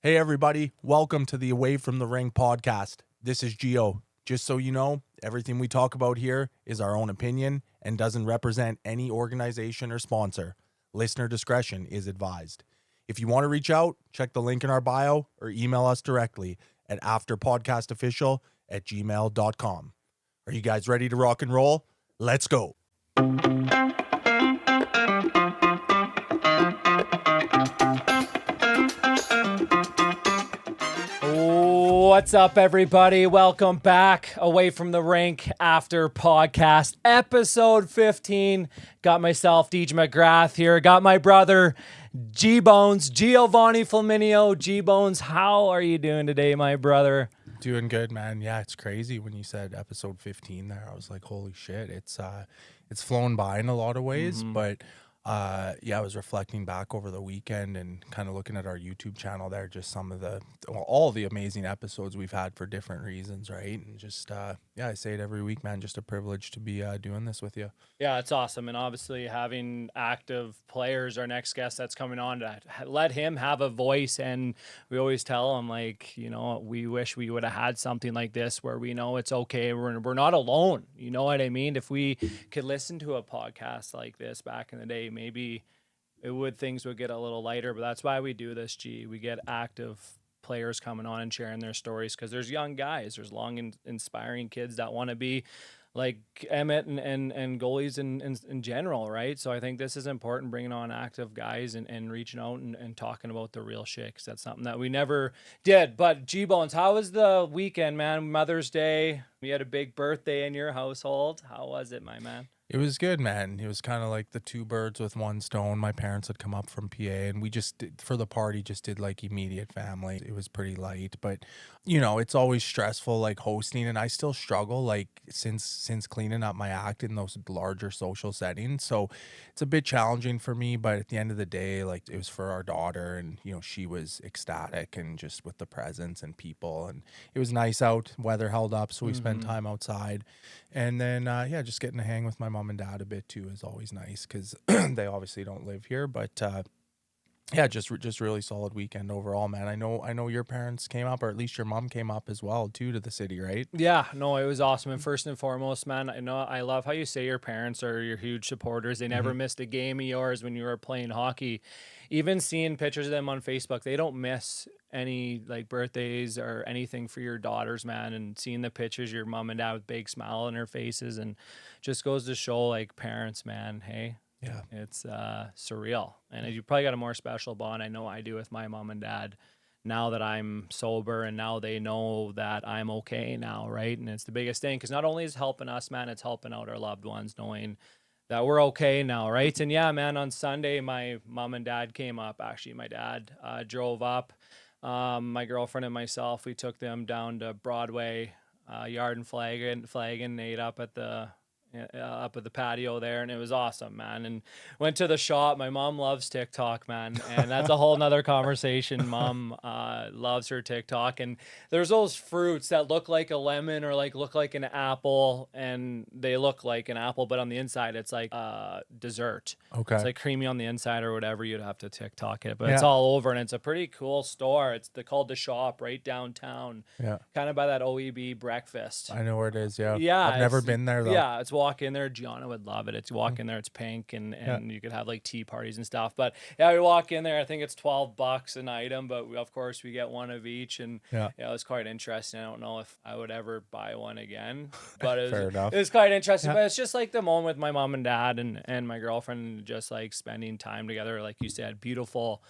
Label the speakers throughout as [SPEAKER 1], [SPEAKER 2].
[SPEAKER 1] Hey everybody, welcome to the Away from the Ring podcast. This is Gio. Just so you know, everything we talk about here is our own opinion and doesn't represent any organization or sponsor. Listener discretion is advised. If you want to reach out, check the link in our bio or email us directly at afterpodcastofficial@gmail.com. Are you guys ready to rock and roll? Let's go.
[SPEAKER 2] What's up, everybody? Welcome back Away from the Rink After Podcast, episode 15. Got myself, DJ McGrath here. Got my brother, G-Bones, Giovanni Flaminio. G-Bones, how are you doing today, my brother?
[SPEAKER 1] Doing good, man. Yeah, it's crazy when you said episode 15 there. I was like, holy shit. It's flown by in a lot of ways, but I was reflecting back over the weekend and kind of looking at our YouTube channel there, just some of all the amazing episodes we've had for different reasons, right? And just, I say it every week, man, just a privilege to be doing this with you.
[SPEAKER 2] Yeah, it's awesome. And obviously having active players, our next guest that's coming on, to let him have a voice. And we always tell him, like, you know, we wish we would have had something like this where we know it's okay. We're not alone. You know what I mean? If we could listen to a podcast like this back in the day, maybe things would get a little lighter. But that's why we do this, G. We get active players coming on and sharing their stories, because there's young guys, there's inspiring kids that want to be like Emmett and goalies in general, right? So I think this is important, bringing on active guys and reaching out and talking about the real shit, because that's something that we never did. But G-Bones, how was the weekend, man? Mother's Day. We had a big birthday in your household. How was it, my man?
[SPEAKER 1] It was good, man. It was kind of like the two birds with one stone. My parents had come up from PA, and we just did, for the party, just did like immediate family. It was pretty light, but you know, it's always stressful, like hosting, and I still struggle, like since cleaning up my act in those larger social settings. So it's a bit challenging for me, but at the end of the day, like, it was for our daughter, and you know, she was ecstatic and just with the presents and people, and it was nice out. Weather held up, so we spent time outside, and then just getting to hang with my mom and dad a bit too is always nice, because they obviously don't live here, but just really solid weekend overall, man. I know your parents came up, or at least your mom came up as well too, to the city, right?
[SPEAKER 2] Yeah, no, it was awesome. And first and foremost, man, I love how you say your parents are your huge supporters. They never missed a game of yours when you were playing hockey. Even seeing pictures of them on Facebook, they don't miss any like birthdays or anything for your daughters, man. And seeing the pictures, your mom and dad with big smile on their faces, and just goes to show, like, parents, man, hey.
[SPEAKER 1] Yeah.
[SPEAKER 2] It's surreal. And you probably got a more special bond. I know I do with my mom and dad now that I'm sober, and now they know that I'm okay now, right? And it's the biggest thing, because not only is it helping us, man, it's helping out our loved ones, knowing that we're okay now, right? And yeah, man, on Sunday, my mom and dad came up. Actually, my dad drove up. My girlfriend and myself, we took them down to Broadway, Yard and Flagon, ate up at the patio there, and it was awesome, man. And went to the shop. My mom loves TikTok, man, and that's a whole nother conversation. Mom loves her TikTok, and there's those fruits that look like a lemon or like look like an apple, and they look like an apple, but on the inside it's like dessert.
[SPEAKER 1] Okay.
[SPEAKER 2] It's like creamy on the inside or whatever. You'd have to TikTok it, but it's all over, and it's a pretty cool store. It's called The Shop, right downtown.
[SPEAKER 1] Yeah.
[SPEAKER 2] Kind of by that OEB breakfast.
[SPEAKER 1] I know where it is. Yeah.
[SPEAKER 2] Yeah.
[SPEAKER 1] I've never been there though.
[SPEAKER 2] Yeah, it's walk in there. Gianna would love it. It's walk in there. It's pink, and you could have like tea parties and stuff. But yeah, we walk in there. I think it's $12 an item, but of course we get one of each. And yeah, it was quite interesting. I don't know if I would ever buy one again, but it was quite interesting. But it's just like the moment with my mom and dad and my girlfriend, just like spending time together. Like you said, beautiful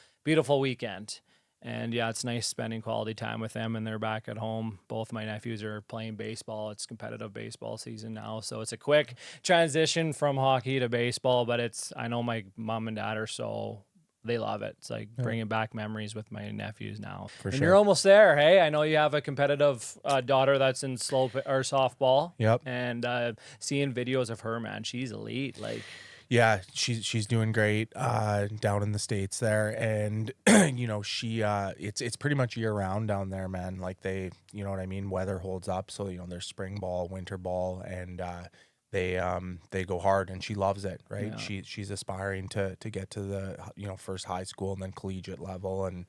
[SPEAKER 2] weekend. And yeah, it's nice spending quality time with them, and they're back at home. Both my nephews are playing baseball. It's competitive baseball season now, so it's a quick transition from hockey to baseball, but I know my mom and dad they love it. It's like bringing back memories with my nephews now.
[SPEAKER 1] For
[SPEAKER 2] and
[SPEAKER 1] sure.
[SPEAKER 2] You're almost there. Hey, I know you have a competitive daughter that's in softball.
[SPEAKER 1] Yep.
[SPEAKER 2] And seeing videos of her, man, she's elite. Like,
[SPEAKER 1] yeah, she's doing great down in the States there, and you know, she it's pretty much year round down there, man. Like, they, you know what I mean, weather holds up, so you know, there's spring ball, winter ball, and they go hard, and she loves it, right? Yeah. She's aspiring to get to the, you know, first high school and then collegiate level, and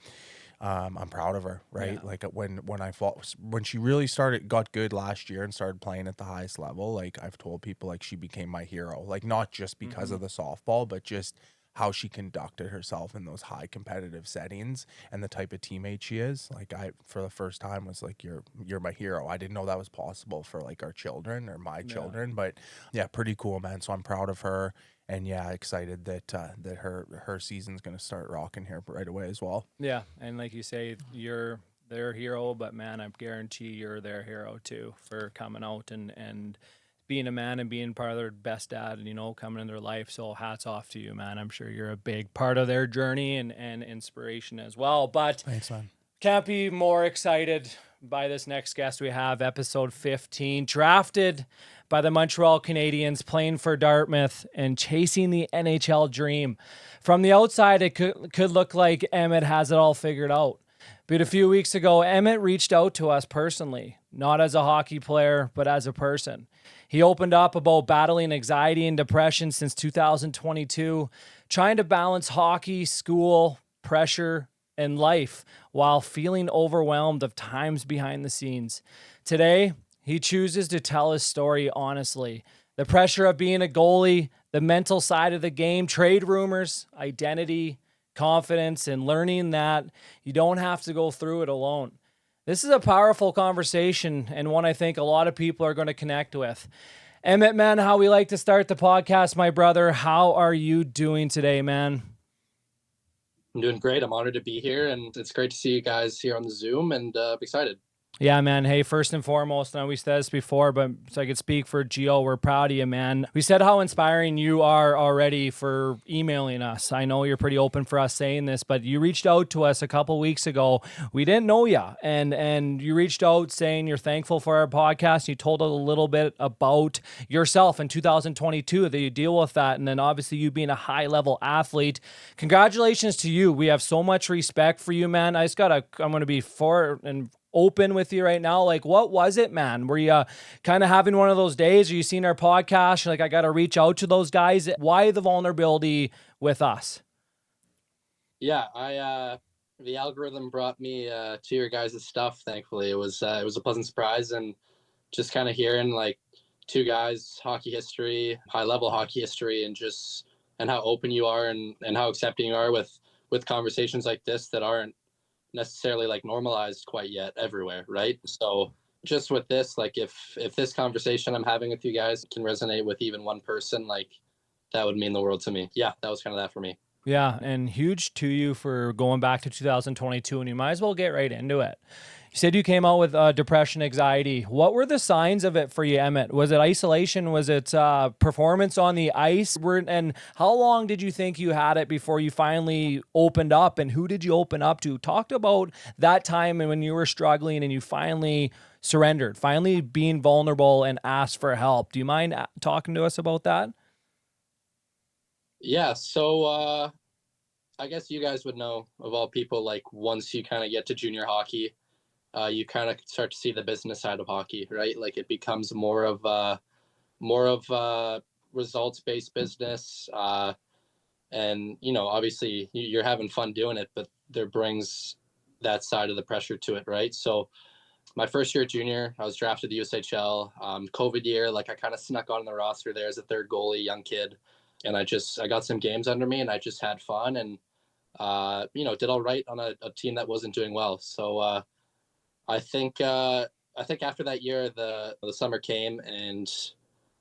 [SPEAKER 1] I'm proud of her, right?
[SPEAKER 2] Yeah.
[SPEAKER 1] Like when she really got good last year and started playing at the highest level, like I've told people, like she became my hero, like not just because of the softball, but just how she conducted herself in those high competitive settings and the type of teammate she is. Like I, for the first time, was like, you're my hero. I didn't know that was possible for like our children or my
[SPEAKER 2] Yeah.
[SPEAKER 1] children, but yeah, pretty cool, man. So I'm proud of her. And yeah, excited that that her season's gonna start rocking here right away as well.
[SPEAKER 2] Yeah, and like you say, you're their hero, but man, I guarantee you're their hero too for coming out and being a man and being part of their best dad and coming in their life. So hats off to you, man. I'm sure you're a big part of their journey and inspiration as well. But
[SPEAKER 1] Thanks, man.
[SPEAKER 2] can't be more excited by this next guest we have, episode 15, drafted by the Montreal Canadiens, playing for Dartmouth and chasing the NHL dream. From the outside, it could look like Emmett has it all figured out. But a few weeks ago, Emmett reached out to us personally, not as a hockey player, but as a person. He opened up about battling anxiety and depression since 2022, trying to balance hockey, school, pressure, and life while feeling overwhelmed of times behind the scenes. Today, he chooses to tell his story honestly. The pressure of being a goalie, the mental side of the game, trade rumors, identity, confidence, and learning that you don't have to go through it alone. This is a powerful conversation and one I think a lot of people are going to connect with. Emmett, man, how we like to start the podcast, my brother. How are you doing today, man?
[SPEAKER 3] I'm doing great. I'm honored to be here, and it's great to see you guys here on the Zoom, and I'm excited.
[SPEAKER 2] Yeah, man. Hey, first and foremost, I know we said this before, but so I could speak for Gio, we're proud of you, man. We said how inspiring you are already for emailing us. I know you're pretty open for us saying this, but you reached out to us a couple weeks ago. We didn't know you, and you reached out saying you're thankful for our podcast. You told us a little bit about yourself in 2022 that you deal with that, and then obviously you being a high-level athlete. Congratulations to you. We have so much respect for you, man. I'm going to be open with you right now. Like, what was it, man? Were you kind of having one of those days? Are you seeing our podcast? You're like, I got to reach out to those guys. Why the vulnerability with us?
[SPEAKER 3] Yeah, the algorithm brought me to your guys' stuff. Thankfully, it was a pleasant surprise, and just kind of hearing like two guys' hockey history, high level hockey history, and how open you are and how accepting you are with conversations like this that aren't necessarily like normalized quite yet everywhere, right? So just with this, like if this conversation I'm having with you guys can resonate with even one person, like that would mean the world to me. Yeah, that was kind of that for me.
[SPEAKER 2] Yeah, and huge to you for going back to 2022, and you might as well get right into it. You said you came out with depression, anxiety. What were the signs of it for you, Emmett? Was it isolation? Was it performance on the ice? And how long did you think you had it before you finally opened up? And who did you open up to? Talked about that time and when you were struggling and you finally surrendered, finally being vulnerable and asked for help. Do you mind talking to us about that?
[SPEAKER 3] Yeah, so I guess you guys would know of all people, like once you kind of get to junior hockey, you kind of start to see the business side of hockey, right? Like it becomes more of results based business, and obviously you're having fun doing it, but there brings that side of the pressure to it, right? So my first year at junior, I was drafted to the USHL. COVID year, like I kind of snuck on the roster there as a third goalie, young kid, and I got some games under me, and I just had fun and did all right on a team that wasn't doing well. So I think after that year, the summer came, and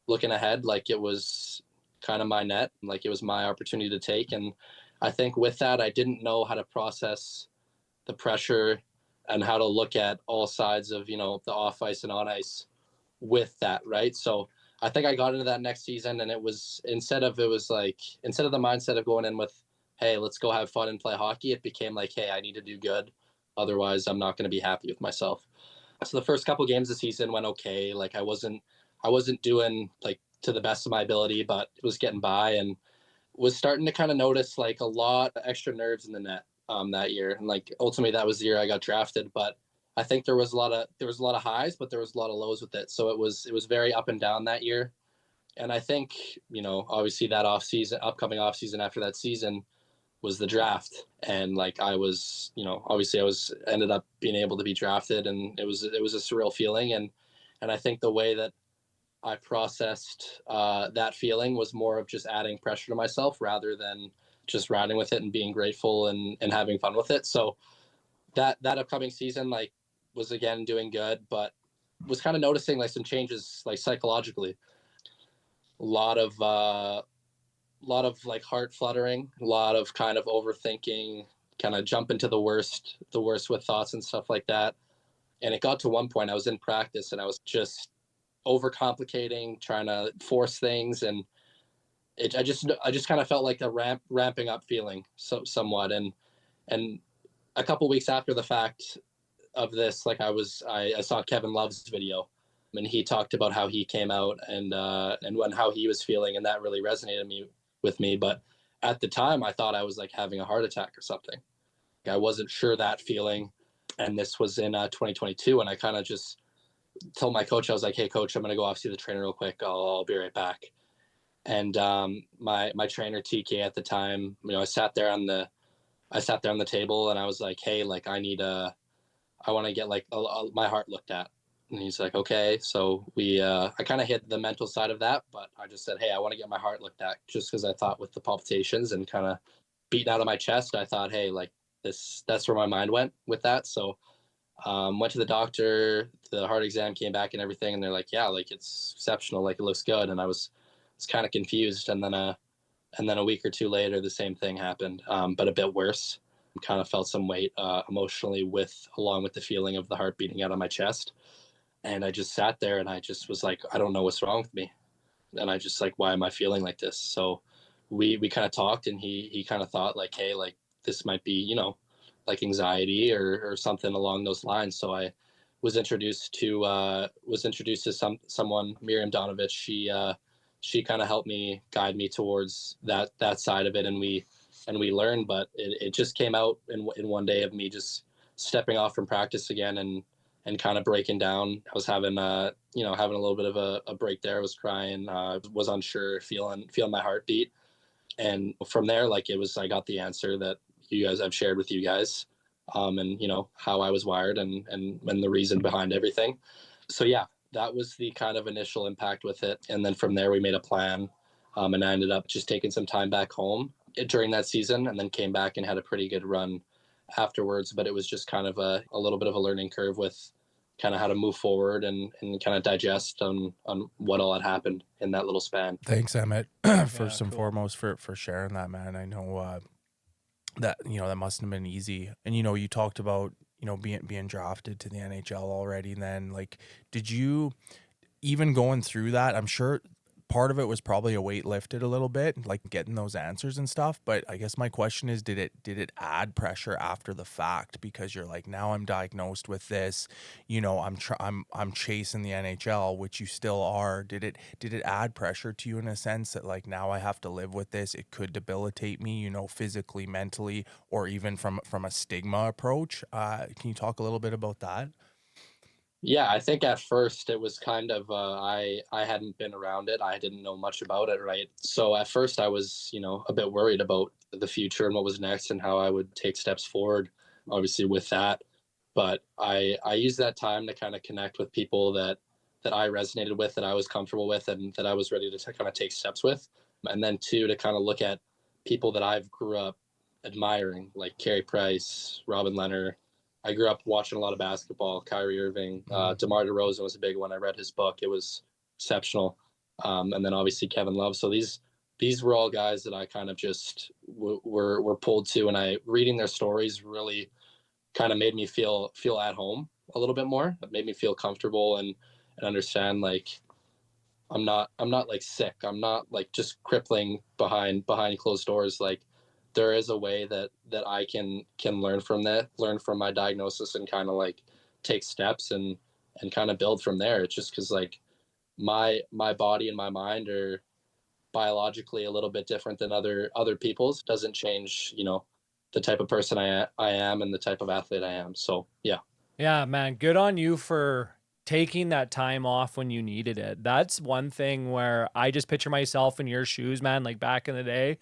[SPEAKER 3] looking ahead, like it was kind of my net, like it was my opportunity to take. And I think with that, I didn't know how to process the pressure and how to look at all sides of the off ice and on ice with that, right? So I think I got into that next season, and it was instead of the mindset of going in with, hey, let's go have fun and play hockey, it became like, hey, I need to do good, otherwise I'm not going to be happy with myself. So the first couple games of the season went okay. Like I wasn't doing like to the best of my ability, but it was getting by, and was starting to kind of notice like a lot of extra nerves in the net that year. And like ultimately that was the year I got drafted, but I think there was a lot of highs, but there was a lot of lows with it. So it was very up and down that year. And I think, obviously that upcoming off season after that season, was the draft. And like I was, obviously I was ended up being able to be drafted, and it was a surreal feeling. And I think the way that I processed that feeling was more of just adding pressure to myself rather than just riding with it and being grateful and having fun with it. So that upcoming season, like, was again doing good, but was kind of noticing like some changes, like psychologically. A lot of like heart fluttering, a lot of kind of overthinking, kind of jump into the worst with thoughts and stuff like that. And it got to one point I was in practice and I was just overcomplicating, trying to force things, and I just kind of felt like a ramping up feeling, somewhat. And a couple weeks after the fact of this, like I saw Kevin Love's video, and he talked about how he came out and when how he was feeling, and that really resonated with me. But at the time, I thought I was like having a heart attack or something. I wasn't sure that feeling, and this was in 2022, and I kind of just told my coach, I was like, "Hey, coach, I'm gonna go off see the trainer real quick. I'll be right back." And my trainer TK at the time, I sat there on the table, and I was like, "Hey, like I want to get like my heart looked at." And he's like, "Okay." So I kind of hit the mental side of that, but I just said, "Hey, I want to get my heart looked at," just because I thought with the palpitations and kind of beating out of my chest, I thought, "Hey, like that's where my mind went with that." So went to the doctor, the heart exam came back and everything, and they're like, "Yeah, like it's exceptional, like it looks good." And I was kind of confused, and then a week or two later, the same thing happened, but a bit worse. Kind of felt some weight emotionally along with the feeling of the heart beating out of my chest. And I just sat there and I just was like, I don't know what's wrong with me. And I just like, why am I feeling like this? So we kind of talked, and he kind of thought like, hey, like this might be, like anxiety or something along those lines. So I was introduced to someone, Miriam Donovich. She kind of helped me, guide me towards that side of it, and we learned. But it just came out in one day of me just stepping off from practice again and kind of breaking down. I was having having a little bit of a break there. I was crying, was unsure, feeling my heartbeat. And from there, like I got the answer that I've shared with you guys, and how I was wired and the reason behind everything. So yeah, that was the kind of initial impact with it. And then from there we made a plan, and I ended up just taking some time back home during that season, and then came back and had a pretty good run afterwards. But it was just kind of a little bit of a learning curve with kind of how to move forward and kind of digest on what all had happened in that little span.
[SPEAKER 1] Thanks, Emmett, first and foremost for sharing that, man. I know that that mustn't have been easy. And you talked about being drafted to the NHL already. And then like, did you even going through that? I'm sure part of it was probably a weight lifted a little bit, like getting those answers and stuff. But I guess my question is, did it add pressure after the fact? Because you're like, now I'm diagnosed with this, I'm chasing the NHL, which you still are. Did it add pressure to you in a sense that like, now I have to live with this? It could debilitate me, physically, mentally, or even from a stigma approach. Can you talk a little bit about that?
[SPEAKER 3] Yeah, I think at first it was kind of I hadn't been around it. I didn't know much about it, right? So at first I was, a bit worried about the future and what was next and how I would take steps forward, obviously with that. But I used that time to kind of connect with people that I resonated with, that I was comfortable with, and that I was ready to kind of take steps with. And then two, to kind of look at people that I've grew up admiring, like Carey Price, Robin Leonard. I grew up watching a lot of basketball. Kyrie Irving, DeMar DeRozan was a big one. I read his book; it was exceptional. And then obviously Kevin Love. So these were all guys that I kind of just were pulled to, and I reading their stories really kind of made me feel at home a little bit more. It made me feel comfortable and understand like I'm not like sick. I'm not like just crippling behind closed doors. Like there is a way that I can learn from learn from my diagnosis, and kind of like take steps and kind of build from there. It's just because like my body and my mind are biologically a little bit different than other people's. Doesn't change, the type of person I am and the type of athlete I am. So yeah.
[SPEAKER 2] Yeah, man, good on you for taking that time off when you needed it. That's one thing where I just picture myself in your shoes, man, like back in the day.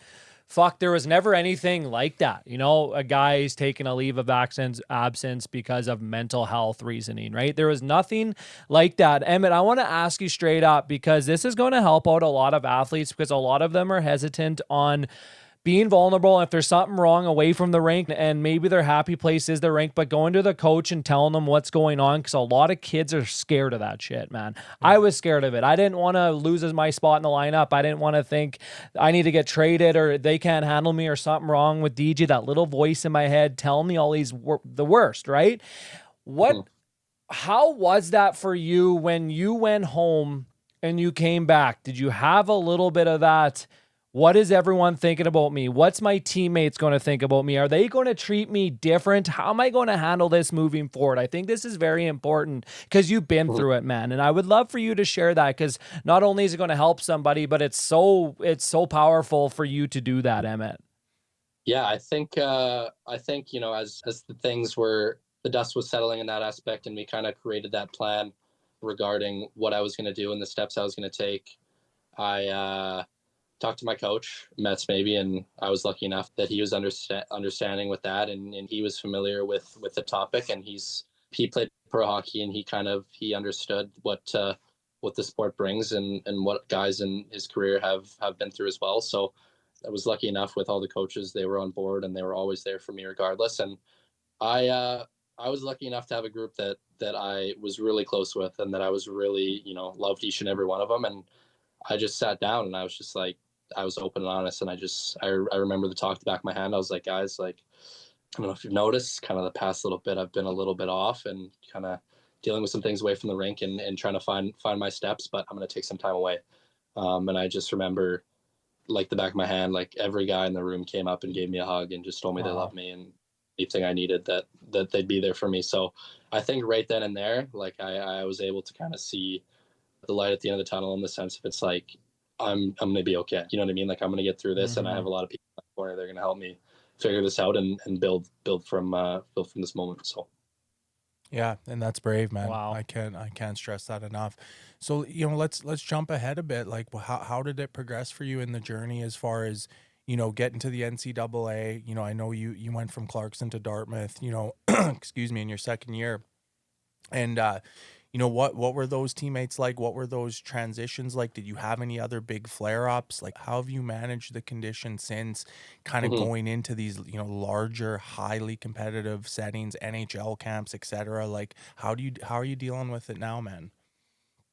[SPEAKER 2] fuck, there was never anything like that. You know, a guy's taking a leave of absence because of mental health reasoning, right? There was nothing like that. Emmett, I want to ask you straight up, because this is going to help out a lot of athletes, because a lot of them are hesitant on being vulnerable. If there's something wrong away from the rink, and maybe their happy place is the rink, but going to the coach and telling them what's going on, because a lot of kids are scared of that shit, man. I was scared of it. I didn't want to lose my spot in the lineup. I didn't want to think I need to get traded or they can't handle me or something wrong with DJ. That little voice in my head telling me all these the worst, right? How was that for you when you went home and you came back? Did you have a little bit of that? What is everyone thinking about me? What's my teammates going to think about me? Are they going to treat me different? How am I going to handle this moving forward? I think this is very important, because you've been through it, man. And I would love for you to share that, because not only is it going to help somebody, but it's so powerful for you to do that, Emmett.
[SPEAKER 3] Yeah, I think, you know, as the things were, the dust was settling in that aspect, and we kind of created that plan regarding what I was going to do and the steps I was going to take. I talked to my coach, Mets maybe, and I was lucky enough that he was understanding with that, and he was familiar with the topic, and he played pro hockey, and he understood what the sport brings, and what guys in his career have been through as well. So I was lucky enough with all the coaches; they were on board, and they were always there for me regardless. And I was lucky enough to have a group that I was really close with, and that I was really, you know, loved each and every one of them. And I just sat down, and I was just like, I was open and honest, and I remember the talk at the back of my hand. I was like, guys, like, I don't know if you've noticed, kind of the past little bit, I've been a little bit off and kind of dealing with some things away from the rink, and trying to find my steps, but I'm going to take some time away. And I just remember, like, the back of my hand, like, every guy in the room came up and gave me a hug and just told me they loved me, and anything I needed, that they'd be there for me. So I think right then and there, like, I was able to kind of see the light at the end of the tunnel, in the sense of, it's like, I'm going to be okay. You know what I mean? Like, I'm going to get through this, and I have a lot of people in the corner. They're going to help me figure this out, and build from this moment. So.
[SPEAKER 1] Yeah, and that's brave, man.
[SPEAKER 2] Wow.
[SPEAKER 1] I can't stress that enough. So, you know, let's jump ahead a bit. Like, how did it progress for you in the journey, as far as, you know, getting to the NCAA? You know, I know you went from Clarkson to Dartmouth, you know, excuse me, in your second year. And you know, what were those teammates like? What were those transitions like? Did you have any other big flare-ups? Like, how have you managed the condition since kind of going into these, you know, larger, highly competitive settings, NHL camps, etc.? Like, how are you dealing with it now, man?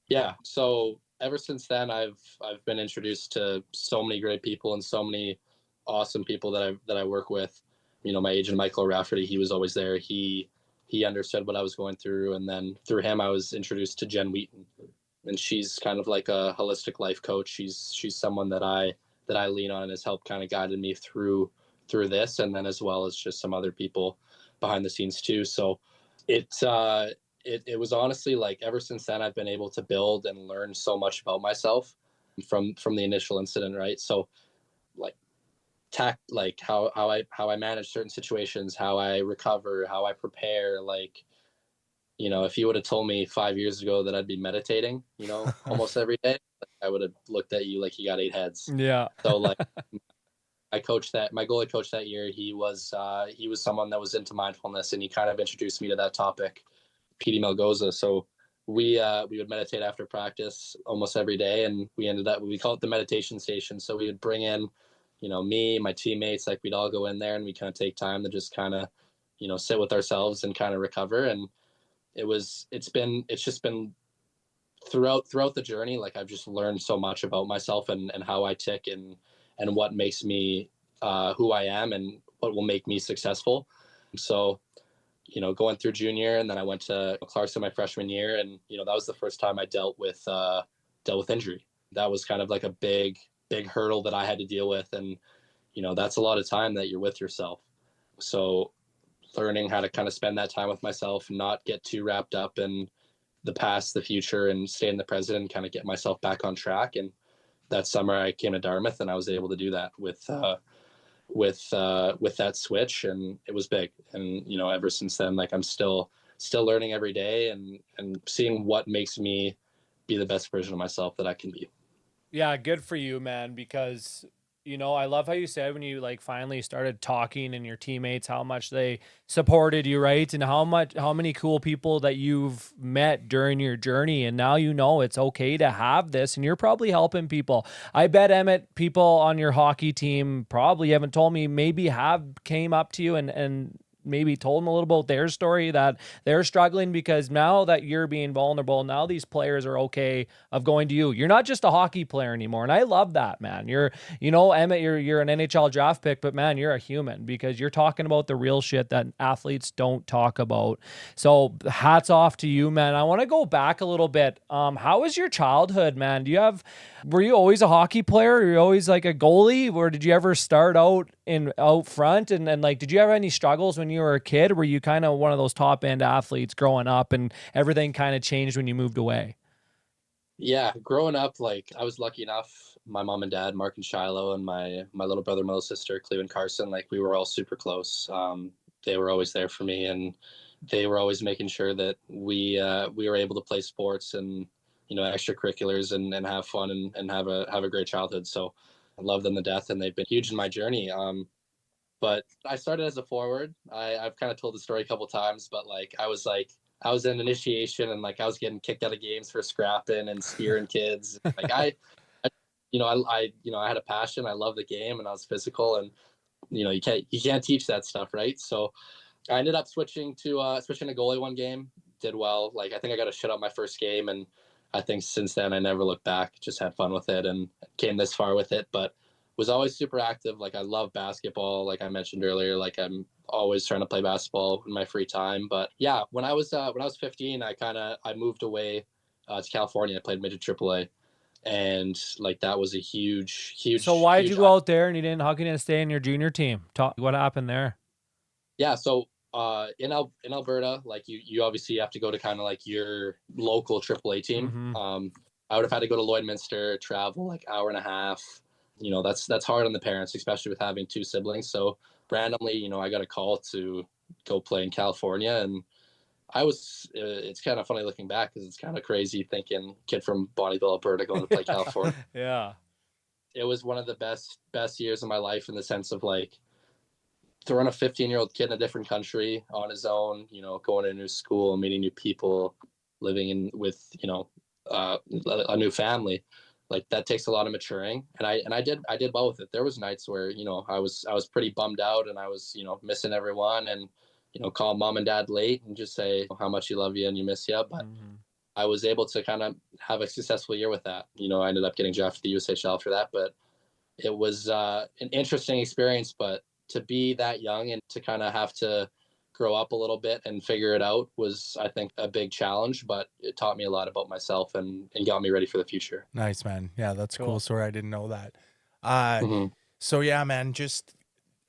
[SPEAKER 3] Yeah. So ever since then, I've been introduced to so many great people, and so many awesome people that I work with. You know, my agent, Michael Rafferty, he was always there. He understood what I was going through, and then through him, I was introduced to Jen Wheaton, and she's kind of like a holistic life coach. She's someone that I lean on, and has helped kind of guided me through this, and then as well as just some other people behind the scenes too. So it was honestly, like, ever since then, I've been able to build and learn so much about myself from the initial incident, right? So, like, like how I manage certain situations, how I recover, how I prepare. Like, you know, if you would have told me 5 years ago that I'd be meditating, you know, almost every day, I would have looked at you like you got 8 heads.
[SPEAKER 2] Yeah.
[SPEAKER 3] So, like, my goalie coach that year, he was someone that was into mindfulness, and he kind of introduced me to that topic, PD Melgoza. So we would meditate after practice almost every day, and we call it the meditation station. So we would bring in, you know, me, my teammates, like, we'd all go in there, and we kind of take time to just kind of, you know, sit with ourselves and kind of recover. And it's just been throughout the journey, like, I've just learned so much about myself, and how I tick, and what makes me who I am, and what will make me successful. So, you know, going through junior, and then I went to Clarkson my freshman year, and, you know, that was the first time I dealt with injury. That was kind of like a big hurdle that I had to deal with, and, you know, that's a lot of time that you're with yourself. So learning how to kind of spend that time with myself, and not get too wrapped up in the past, the future, and stay in the present, and kind of get myself back on track. And that summer I came to Dartmouth, and I was able to do that with that switch, and it was big. And, you know, ever since then, like, I'm still learning every day, and seeing what makes me be the best version of myself that I can be.
[SPEAKER 2] Yeah, good for you, man, because You know, I love how you said when you like finally started talking and your teammates, how much they supported you, right? And how many cool people that you've met during your journey. And now you know it's okay to have this and you're probably helping people. I bet, Emmett, people on your hockey team probably haven't told me, maybe have came up to you and maybe told them a little about their story that they're struggling, because now that you're being vulnerable, now these players are okay of going to you. You're not just a hockey player anymore. And I love that, man. You know, Emmett, you're an NHL draft pick, but man, you're a human, because you're talking about the real shit that athletes don't talk about. So hats off to you, man. I want to go back a little bit. How was your childhood, man? Were you always a hockey player? Were you always like a goalie, or did you ever start out front? And like, did you have any struggles when you were a kid? Were you kind of one of those top end athletes growing up, and everything kind of changed when you moved away?
[SPEAKER 3] Yeah, growing up, like I was lucky enough. My mom and dad, Mark and Shiloh, and my little brother, my little sister, Cleve and Carson, like we were all super close. They were always there for me, and they were always making sure that we were able to play sports and extracurriculars and have fun and have a great childhood. So I love them to death, and they've been huge in my journey. But I started as a forward. I've kind of told the story a couple times, but I was in initiation and like I was getting kicked out of games for scrapping and spearing kids. Like I had a passion. I love the game and I was physical, and you can't teach that stuff, right? So I ended up switching to goalie one game. Did well. Like I think I got a shutout my first game, and I think since then I never looked back. Just had fun with it and came this far with it. But was always super active. Like I love basketball. Like I mentioned earlier, like I'm always trying to play basketball in my free time. But yeah, when I was 15, I moved away to California. I played midget AAA, and like that was a huge,
[SPEAKER 2] So
[SPEAKER 3] huge,
[SPEAKER 2] why did you
[SPEAKER 3] huge.
[SPEAKER 2] go out there and how can you stay in your junior team? What happened there?
[SPEAKER 3] Yeah, so in Alberta, like you obviously have to go to kind of like your local AAA team.
[SPEAKER 2] Mm-hmm.
[SPEAKER 3] I would have had to go to Lloydminster, travel like hour and a half. That's hard on the parents, especially with having two siblings. So randomly, I got a call to go play in California, and it's kind of funny looking back because it's kind of crazy thinking kid from Bonnyville, Alberta, going to play California.
[SPEAKER 2] Yeah.
[SPEAKER 3] It was one of the best years of my life in the sense of like throwing a 15-year-old kid in a different country on his own, going to a new school, meeting new people, living with, a new family. Like that takes a lot of maturing. And I did well with it. There was nights where, I was pretty bummed out and I was, missing everyone and, call mom and dad late and just say how much you love you and you miss you. But
[SPEAKER 2] Mm-hmm.
[SPEAKER 3] I was able to kind of have a successful year with that. I ended up getting drafted to the USHL for that, but it was an interesting experience. But to be that young and to kind of have to grow up a little bit and figure it out was, I think, a big challenge, but it taught me a lot about myself and got me ready for the future.
[SPEAKER 1] Nice, man. Yeah, that's a cool
[SPEAKER 2] Cool.
[SPEAKER 1] story. I didn't know that. Uh,
[SPEAKER 3] Mm-hmm.
[SPEAKER 1] so yeah, man,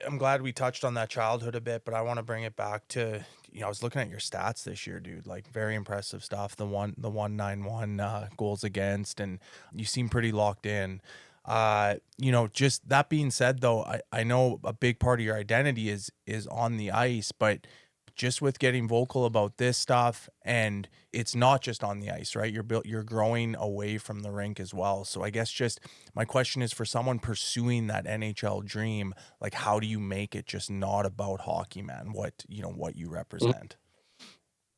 [SPEAKER 1] I'm glad we touched on that childhood a bit, but I want to bring it back to, I was looking at your stats this year, dude, like very impressive stuff. The 191 goals against, and you seem pretty locked in. Just that being said though, I know a big part of your identity is on the ice, but just with getting vocal about this stuff, and it's not just on the ice, right? You're growing away from the rink as well. So I guess just my question is, for someone pursuing that NHL dream, like how do you make it just not about hockey, man? What you represent.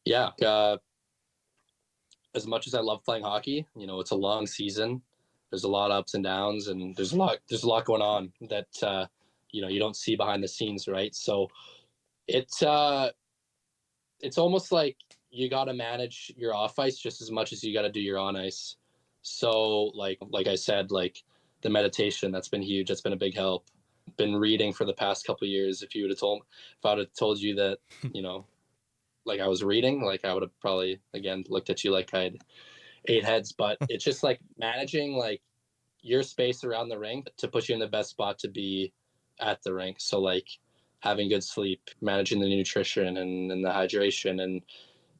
[SPEAKER 3] Yeah. As much as I love playing hockey, it's a long season. There's a lot of ups and downs, and there's a lot going on that you don't see behind the scenes, right? So it's almost like you got to manage your off ice just as much as you got to do your on ice. So like I said, like the meditation, that's been huge. That's been a big help. Been reading for the past couple of years. If I would have told you that, like I was reading, like I would have probably again looked at you like I had eight heads. But it's just like managing like your space around the rink to put you in the best spot to be at the rink. So like having good sleep, managing the nutrition and the hydration, and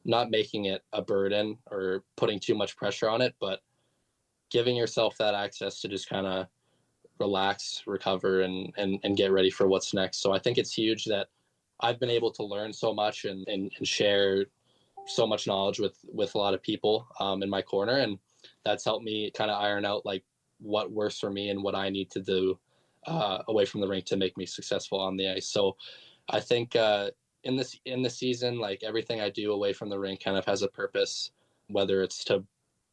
[SPEAKER 3] not making it a burden or putting too much pressure on it, but giving yourself that access to just kind of relax, recover, and get ready for what's next. So I think it's huge that I've been able to learn so much and share so much knowledge with a lot of people in my corner, and that's helped me kind of iron out like what works for me and what I need to do away from the rink to make me successful on the ice. So I think in the season, like everything I do away from the rink kind of has a purpose, whether it's to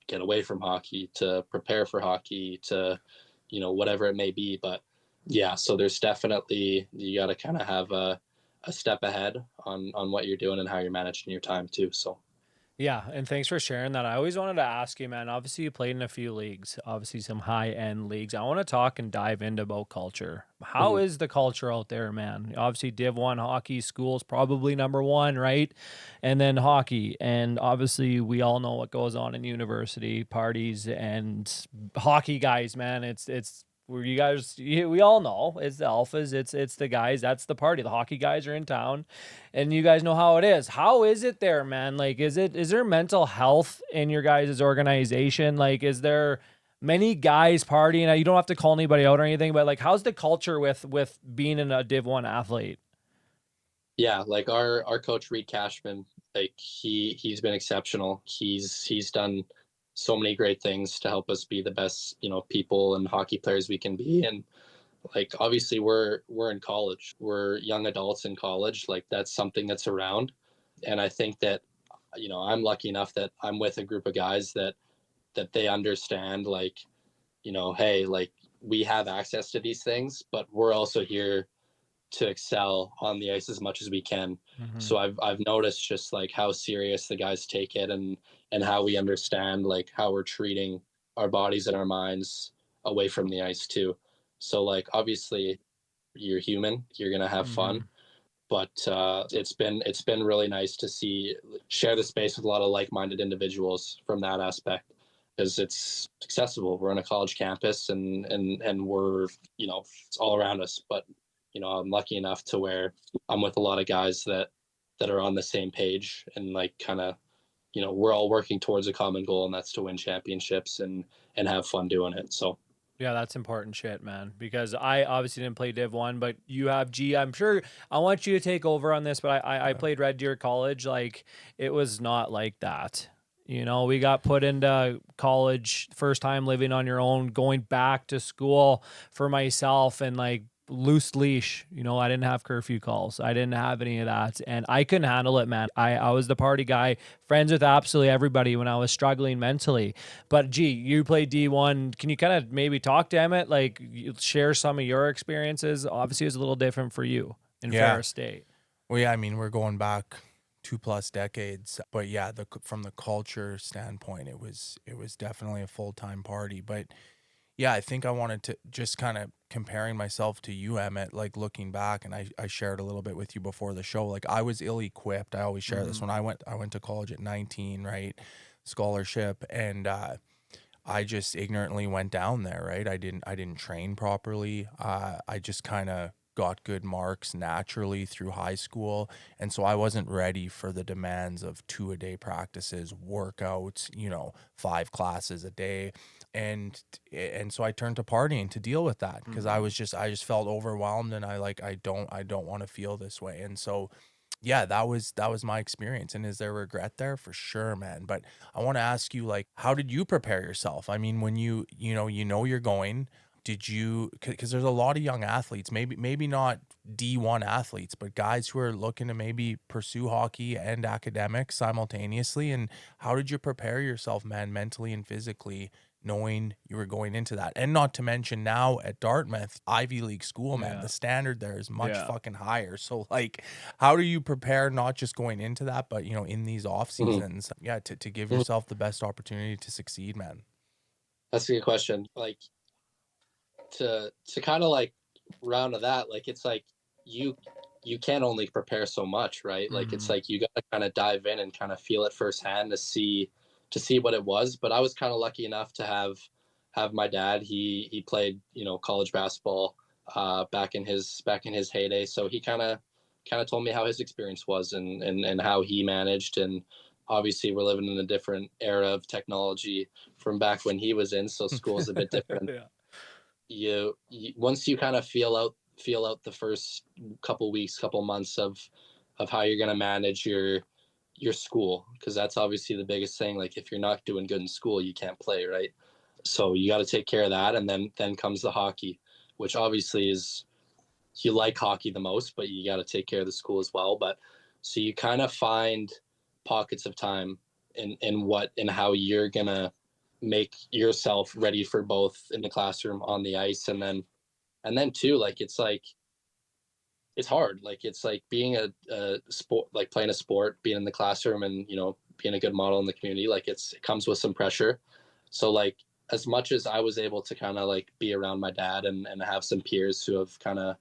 [SPEAKER 3] get away from hockey, to prepare for hockey, to whatever it may be. But yeah, so there's definitely, you got to kind of have a step ahead on what you're doing and how you're managing your time too. So
[SPEAKER 2] Yeah, and thanks for sharing that. I always wanted to ask you, man. Obviously, you played in a few leagues, obviously some high-end leagues. I want to talk and dive into about culture. How
[SPEAKER 3] mhm.
[SPEAKER 2] is the culture out there, man? Obviously, Div 1 hockey, school's probably number one, right? And then hockey. And obviously, we all know what goes on in university parties and hockey guys, man. It's where you guys, we all know it's the alphas, it's the guys, that's the party. The hockey guys are in town, and you guys know how it is. How is it there, man? Like, is there mental health in your guys' organization? Like, is there many guys partying? You don't have to call anybody out or anything, but like, how's the culture with being in a Div 1 athlete?
[SPEAKER 3] Yeah, like our coach Reed Cashman, like he's been exceptional. He's done so many great things to help us be the best, people and hockey players we can be. And like obviously we're in college. We're young adults in college. Like that's something that's around. And I think that, I'm lucky enough that I'm with a group of guys that they understand, like, hey, like we have access to these things, but we're also here to excel on the ice as much as we can.
[SPEAKER 2] Mm-hmm.
[SPEAKER 3] So I've noticed just like how serious the guys take it, and how we understand like how we're treating our bodies and our minds away from the ice too. So like obviously you're human, you're gonna have
[SPEAKER 2] Mm-hmm.
[SPEAKER 3] fun, but it's been really nice to share the space with a lot of like-minded individuals from that aspect, because it's accessible. We're on a college campus, and we're, it's all around us. But I'm lucky enough to where I'm with a lot of guys that are on the same page, and like kind of, we're all working towards a common goal, and that's to win championships and have fun doing it. So
[SPEAKER 2] Yeah, that's important shit, man. Because I obviously didn't play Div 1, but you have G. I'm sure I want you to take over on this, but I played Red Deer College. Like, it was not like that. We got put into college, first time living on your own, going back to school for myself, and like loose leash. I didn't have curfew calls. I didn't have any of that. And I couldn't handle it, man. I was the party guy, friends with absolutely everybody when I was struggling mentally. But gee, you played D1. Can you kind of maybe talk to Emmett, like share some of your experiences? Obviously, it was a little different for you in
[SPEAKER 1] Yeah.
[SPEAKER 2] Ferris State.
[SPEAKER 1] Well, yeah, I mean, we're going back 2+ decades, but yeah, from the culture standpoint, it was definitely a full-time party. But yeah, I think I wanted to just kind of comparing myself to you, Emmett, like looking back, and I shared a little bit with you before the show. Like I was ill-equipped. I always share this. When I went to college at 19, right? Scholarship, and I just ignorantly went down there, right? I didn't train properly. I just kind of got good marks naturally through high school, and so I wasn't ready for the demands of 2-a-day practices, workouts, 5 classes a day, and so I turned to partying to deal with that, because I just felt overwhelmed, and I don't want to feel this way. And so yeah, that was my experience. And is there regret there? For sure, man. But I want to ask you, like, how did you prepare yourself? I mean, when you're going, did you, because there's a lot of young athletes, maybe not D1 athletes, but guys who are looking to maybe pursue hockey and academics simultaneously. And how did you prepare yourself, man, mentally and physically, knowing you were going into that? And not to mention now at Dartmouth, Ivy League school, man,
[SPEAKER 2] Yeah.
[SPEAKER 1] the standard there is much
[SPEAKER 2] Yeah.
[SPEAKER 1] fucking higher. So like, how do you prepare, not just going into that, but in these off
[SPEAKER 3] mhm,
[SPEAKER 1] seasons, yeah, to give
[SPEAKER 3] mhm.
[SPEAKER 1] yourself the best opportunity to succeed, man?
[SPEAKER 3] That's a good question. Like to kind of like round to that, like it's like you you can only prepare so much, right? Like it's like you got to kind of dive in and kind of feel it firsthand to see what it was. But I was kind of lucky enough to have my dad. He played college basketball back in his heyday, so he kind of told me how his experience was, and how he managed. And obviously we're living in a different era of technology from back when he was in, so school's a bit different.
[SPEAKER 2] Yeah.
[SPEAKER 3] You once you kind of feel out the first couple weeks, couple months of how you're going to manage your school, because that's obviously the biggest thing. Like if you're not doing good in school, you can't play, right? So you got to take care of that, and then comes the hockey. which obviously is, you like hockey the most, but you got to take care of the school as well. But so you kind of find pockets of time in how you're gonna make yourself ready for both in the classroom, on the ice, and then too, it's hard. Like it's like being a sport, like playing a sport, being in the classroom, and being a good model in the community. Like it comes with some pressure. So like as much as I was able to kind of like be around my dad and have some peers who have kind of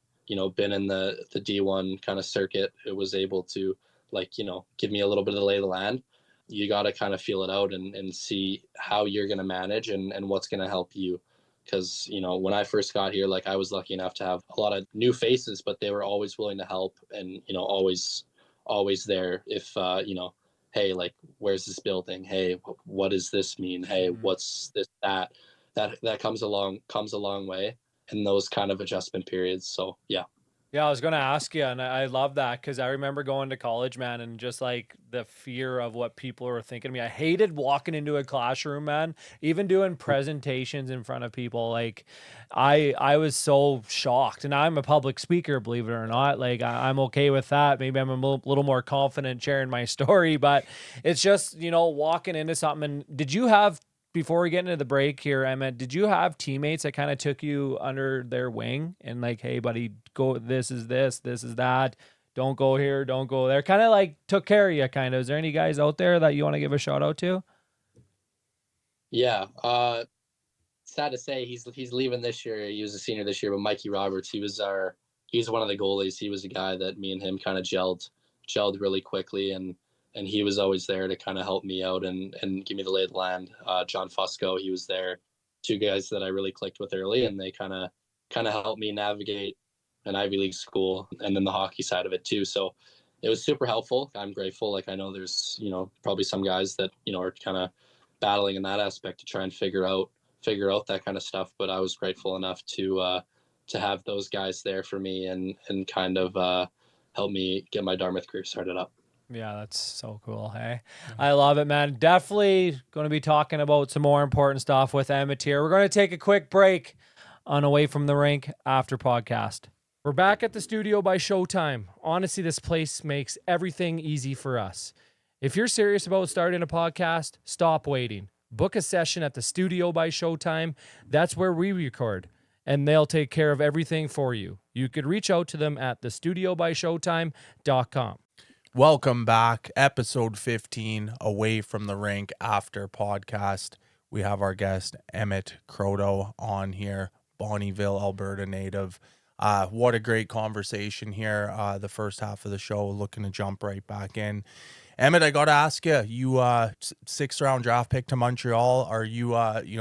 [SPEAKER 3] been in the D1 kind of circuit, it was able to like give me a little bit of the lay of the land. You got to kind of feel it out and see how you're going to manage and what's going to help you. Because when I first got here, like I was lucky enough to have a lot of new faces, but they were always willing to help and always there if hey, like where's this building, hey, what does this mean, hey, what's this, that comes a long way in those kind of adjustment periods. So yeah.
[SPEAKER 2] Yeah, I was going to ask you, and I love that because I remember going to college, man, and just like the fear of what people were thinking of me. I hated walking into a classroom, man, even doing presentations in front of people. Like, I was so shocked, and I'm a public speaker, believe it or not. Like, I'm okay with that. Maybe I'm a little more confident sharing my story, but it's just, walking into something. And did you have, before we get into the break here, Emmett, did you have teammates that kind of took you under their wing and like, hey, buddy, go, this is that. Don't go here, don't go there. Kind of like took care of you, kind of. Is there any guys out there that you want to give a shout out to?
[SPEAKER 3] Yeah. Sad to say he's leaving this year. He was a senior this year, but Mikey Roberts, he's one of the goalies. He was a guy that me and him kind of gelled really quickly, and he was always there to kind of help me out and give me the lay of the land. John Fusco, he was there. Two guys that I really clicked with early, and they kind of helped me navigate an Ivy League school and then the hockey side of it too. So it was super helpful. I'm grateful. Like I know there's probably some guys that are kind of battling in that aspect to try and figure out that kind of stuff. But I was grateful enough to have those guys there for me and kind of help me get my Dartmouth career started up.
[SPEAKER 2] Yeah, that's so cool. Hey, I love it, man. Definitely going to be talking about some more important stuff with Emmett here. We're going to take a quick break on Away from the Rink after podcast. We're back at the studio by Showtime. Honestly, this place makes everything easy for us. If you're serious about starting a podcast, stop waiting. Book a session at the studio by Showtime. That's where we record, and they'll take care of everything for you. You could reach out to them at thestudiobyshowtime.com.
[SPEAKER 1] Welcome back. Episode 15, Away from the Rink after podcast. We have our guest, Emmett Croteau, on here, Bonnyville, Alberta native. What a great conversation here. The first half of the show, looking to jump right back in. Emmett, I got to ask you, sixth round draft pick to Montreal. Are you,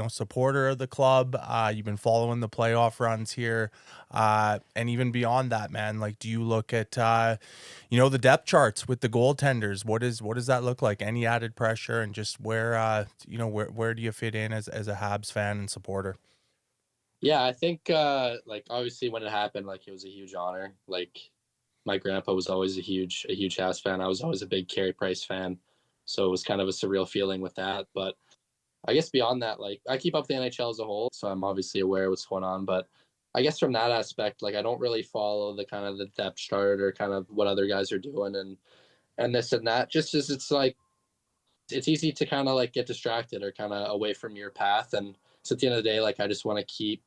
[SPEAKER 1] supporter of the club? You've been following the playoff runs here. And even beyond that, man, like, do you look at, the depth charts with the goaltenders? What does that look like? Any added pressure, and just where do you fit in as a Habs fan and supporter?
[SPEAKER 3] Yeah, I think like obviously when it happened, like it was a huge honor. Like my grandpa was always a huge Habs fan. I was always a big Carey Price fan, so it was kind of a surreal feeling with that. But I guess beyond that, like I keep up the NHL as a whole, so I'm obviously aware of what's going on. But I guess from that aspect, like I don't really follow the kind of the depth chart or kind of what other guys are doing and this and that. Just as it's like it's easy to kind of like get distracted or kind of away from your path. And so at the end of the day, like I just want to keep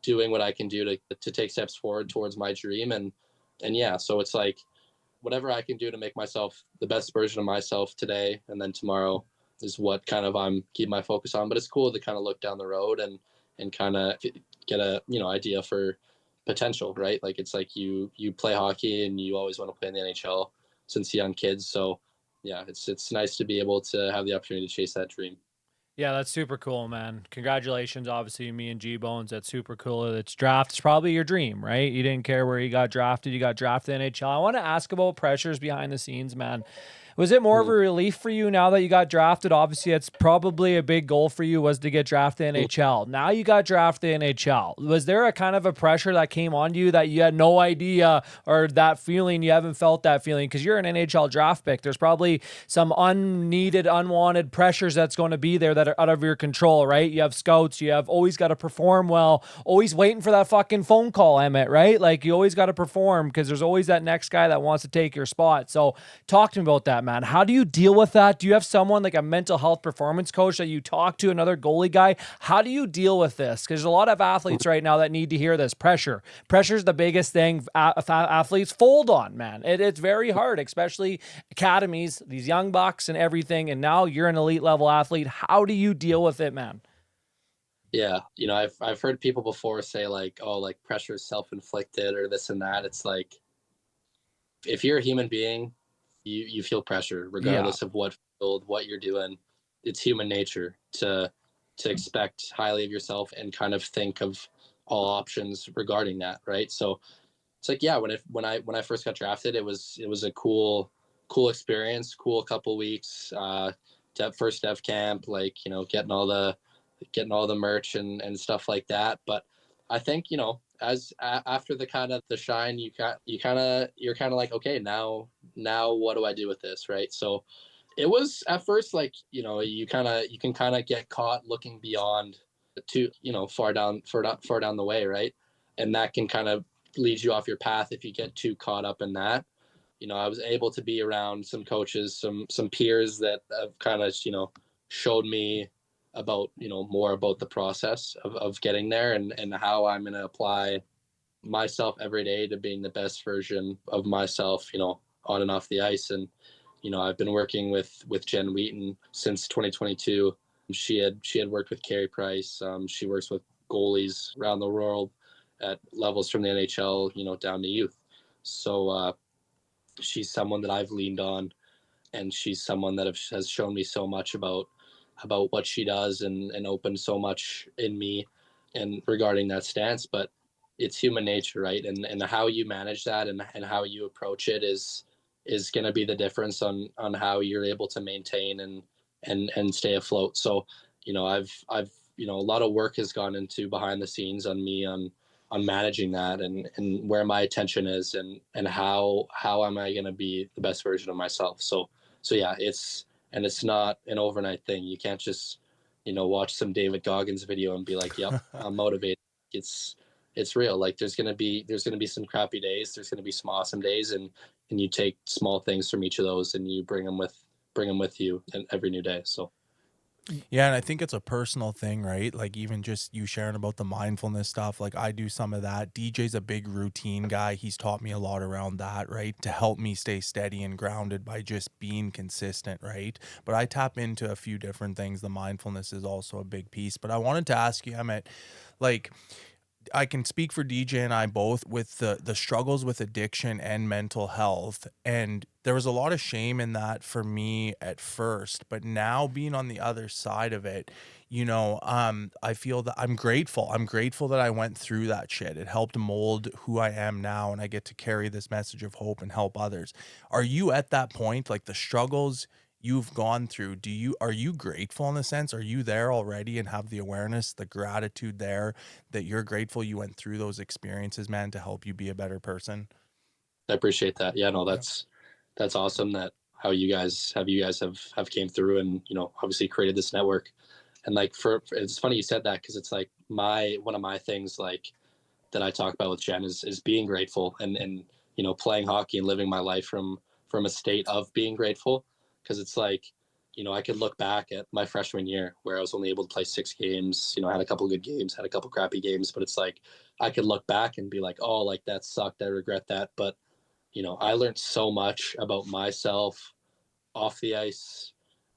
[SPEAKER 3] doing what I can do to take steps forward towards my dream. And yeah, so it's like whatever I can do to make myself the best version of myself today and then tomorrow is what kind of I'm keeping my focus on. But it's cool to kind of look down the road and kind of get a idea for potential, right? Like it's like you play hockey and you always want to play in the NHL since young kids. So yeah, it's nice to be able to have the opportunity to chase that dream.
[SPEAKER 2] Yeah, that's super cool, man. Congratulations, obviously, me and G-Bones. That's super cool. It's draft. It's probably your dream, right? You didn't care where you got drafted. You got drafted in NHL. I want to ask about pressures behind the scenes, man. Was it more of a relief for you now that you got drafted? Obviously, it's probably a big goal for you was to get drafted in NHL. Now you got drafted in NHL. Was there a kind of a pressure that came on you that you had no idea, or that feeling, you haven't felt that feeling? Because you're an NHL draft pick. There's probably some unneeded, unwanted pressures that's going to be there that are out of your control, right? You have scouts. You have always got to perform well, always waiting for that fucking phone call, Emmett, right? Like you always got to perform because there's always that next guy that wants to take your spot. So talk to me about that, man. How do you deal with that? Do you have someone like a mental health performance coach that you talk to, another goalie guy? How do you deal with this? Because there's a lot of athletes right now that need to hear this. Pressure is the biggest thing athletes fold on, man. It's very hard, especially academies, these young bucks and everything. And now you're an elite level athlete. How do you deal with it, man?
[SPEAKER 3] Yeah, you know, I've heard people before say like, oh, like pressure is self-inflicted or this and that. It's like, if you're a human being, you feel pressure regardless of what field, what you're doing. It's human nature to expect highly of yourself and kind of think of all options regarding that, right? So it's like, yeah, when I first got drafted, it was a cool experience, cool couple weeks, first dev camp, like, you know, getting all the merch and stuff like that. But I think, you know, after the kind of the shine, you're kind of like, okay, now what do I do with this, right? So it was at first like, you know, you can kind of get caught looking beyond to, you know, far down the way, right? And that can kind of lead you off your path if you get too caught up in that. You know, I was able to be around some coaches, some peers that have kind of, you know, showed me about, you know, more about the process of getting there and how I'm going to apply myself every day to being the best version of myself, you know, on and off the ice. And, you know, I've been working with Jen Wheaton since 2022. She had worked with Carey Price. She works with goalies around the world at levels from the NHL, you know, down to youth. So she's someone that I've leaned on, and she's someone that has shown me so much about what she does and opened so much in me and regarding that stance. But it's human nature, right? And how you manage that and how you approach it is going to be the difference on how you're able to maintain and stay afloat. So, you know, I've you know, a lot of work has gone into behind the scenes on me on managing that and where my attention is and how am I going to be the best version of myself. So yeah, it's not an overnight thing. You can't just, you know, watch some David Goggins video and be like, yep, I'm motivated. It's real. Like there's gonna be some crappy days. There's gonna be some awesome days, and you take small things from each of those and you bring them with you and every new day. So
[SPEAKER 1] Yeah, and I think it's a personal thing, right? Like even just you sharing about the mindfulness stuff, like I do some of that. DJ's a big routine guy. He's taught me a lot around that, right? To help me stay steady and grounded by just being consistent, right? But I tap into a few different things. The mindfulness is also a big piece. But I wanted to ask you, Emmett, like I can speak for DJ and I both with the struggles with addiction and mental health. And there was a lot of shame in that for me at first, but now being on the other side of it, you know, I feel that I'm grateful. I'm grateful that I went through that shit. It helped mold who I am now, and I get to carry this message of hope and help others. Are you at that point, like the struggles you've gone through, are you grateful in a sense? Are you there already and have the awareness, the gratitude there that you're grateful you went through those experiences, man, to help you be a better person?
[SPEAKER 3] I appreciate that. Yeah, no,
[SPEAKER 1] Yeah.
[SPEAKER 3] that's awesome that how you guys have came through and, you know, obviously created this network. And like for it's funny you said that because it's like one of my things like that I talk about with Jen is being grateful and you know, playing hockey and living my life from a state of being grateful. Because it's like, you know, I could look back at my freshman year where I was only able to play 6 games, you know, had a couple good games, had a couple crappy games, but it's like I could look back and be like, oh, like that sucked, I regret that. But you know, I learned so much about myself off the ice,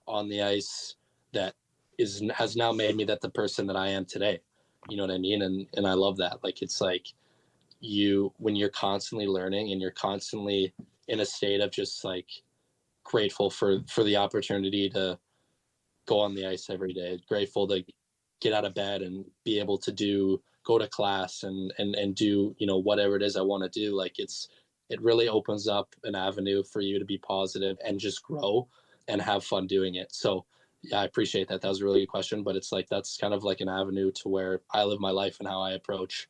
[SPEAKER 3] on the ice, that has now made me the person that I am today. You know what I mean? And I love that. Like it's like when you're constantly learning and you're constantly in a state of just like grateful for the opportunity to go on the ice every day, grateful to get out of bed and be able to go to class and do, you know, whatever it is I want to do. Like it really opens up an avenue for you to be positive and just grow and have fun doing it. So yeah, I appreciate that. That was a really good question, but it's like that's kind of like an avenue to where I live my life and how I approach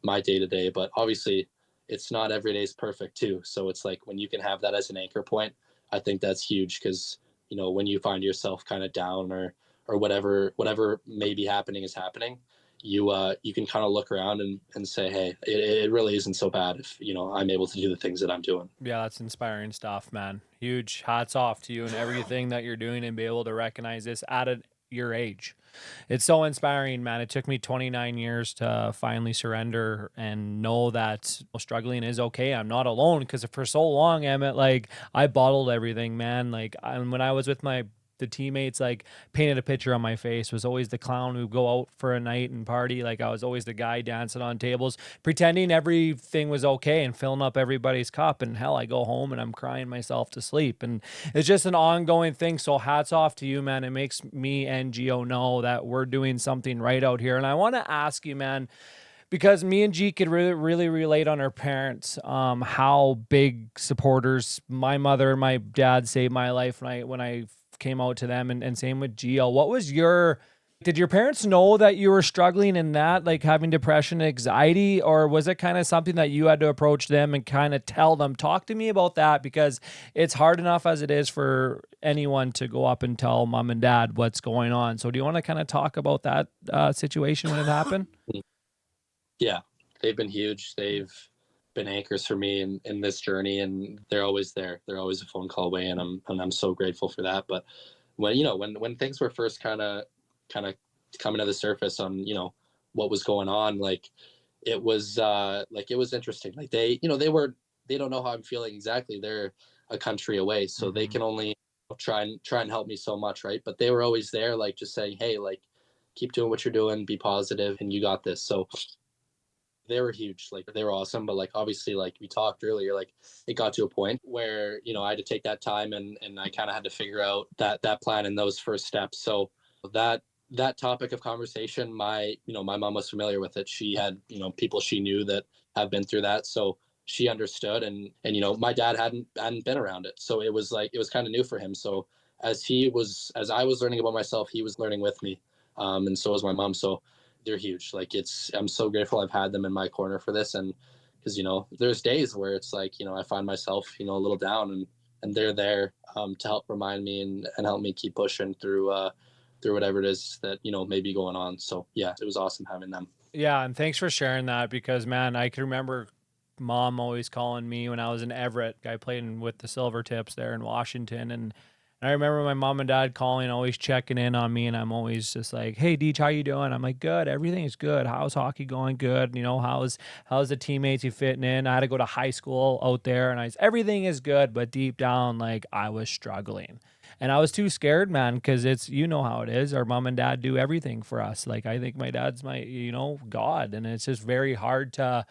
[SPEAKER 3] my day to day. But obviously, it's not every day is perfect too. So it's like when you can have that as an anchor point, I think that's huge because when you find yourself kind of down or whatever may be happening is happening, you can kind of look around and say, hey, it really isn't so bad if I'm able to do the things that I'm doing.
[SPEAKER 2] Yeah, that's inspiring stuff, man. Huge hats off to you and everything that you're doing and be able to recognize this at your age. It's so inspiring, man. It took me 29 years to finally surrender and know that struggling is okay. I'm not alone because for so long, Emmett, like I bottled everything, man. Like when I was with the teammates, like painted a picture on my face, was always the clown who'd go out for a night and party. Like I was always the guy dancing on tables, pretending everything was okay and filling up everybody's cup. And hell, I go home and I'm crying myself to sleep. And it's just an ongoing thing. So hats off to you, man. It makes me and Gio know that we're doing something right out here. And I want to ask you, man, because me and G could really relate on our parents, how big supporters my mother and my dad saved my life when I came out to them, and same with Gio. Did your parents know that you were struggling in that, like having depression, anxiety, or was it kind of something that you had to approach them and kind of tell them? Talk to me about that, because it's hard enough as it is for anyone to go up and tell mom and dad what's going on. So do you want to kind of talk about that situation when it happened?
[SPEAKER 3] Yeah, they've been huge. They've been anchors for me in this journey, and they're always there. They're always a phone call away, and I'm so grateful for that. But when things were first kind of coming to the surface on what was going on, like it was interesting. Like they don't know how I'm feeling exactly. They're a country away, so they can only try and help me so much, right? But they were always there, like just saying, hey, like keep doing what you're doing, be positive, and you got this. So they were huge. Like they were awesome. But like obviously, like we talked earlier, like it got to a point where I had to take that time and I kind of had to figure out that plan and those first steps. So that topic of conversation, my mom was familiar with it. She had people she knew that have been through that, so she understood. And my dad hadn't been around it, so it was kind of new for him. So as I was learning about myself, he was learning with me, and so was my mom. So they're huge. Like I'm so grateful I've had them in my corner for this. And because there's days where it's like I find myself a little down, and they're there to help remind me and help me keep pushing through whatever it is that may be going on. So yeah, it was awesome having them.
[SPEAKER 2] Yeah, and thanks for sharing that, because man, I can remember mom always calling me when I was in Everett. I played with the Silver Tips there in Washington, and I remember my mom and dad calling, always checking in on me, and I'm always just like, "Hey, Deej, how you doing?" I'm like, "Good, everything is good. How's hockey going? Good. How's the teammates you fitting in?" I had to go to high school out there, and everything is good, but deep down, like I was struggling. And I was too scared, man, because it's, how it is. Our mom and dad do everything for us. Like, I think my dad's my, God. And it's just very hard to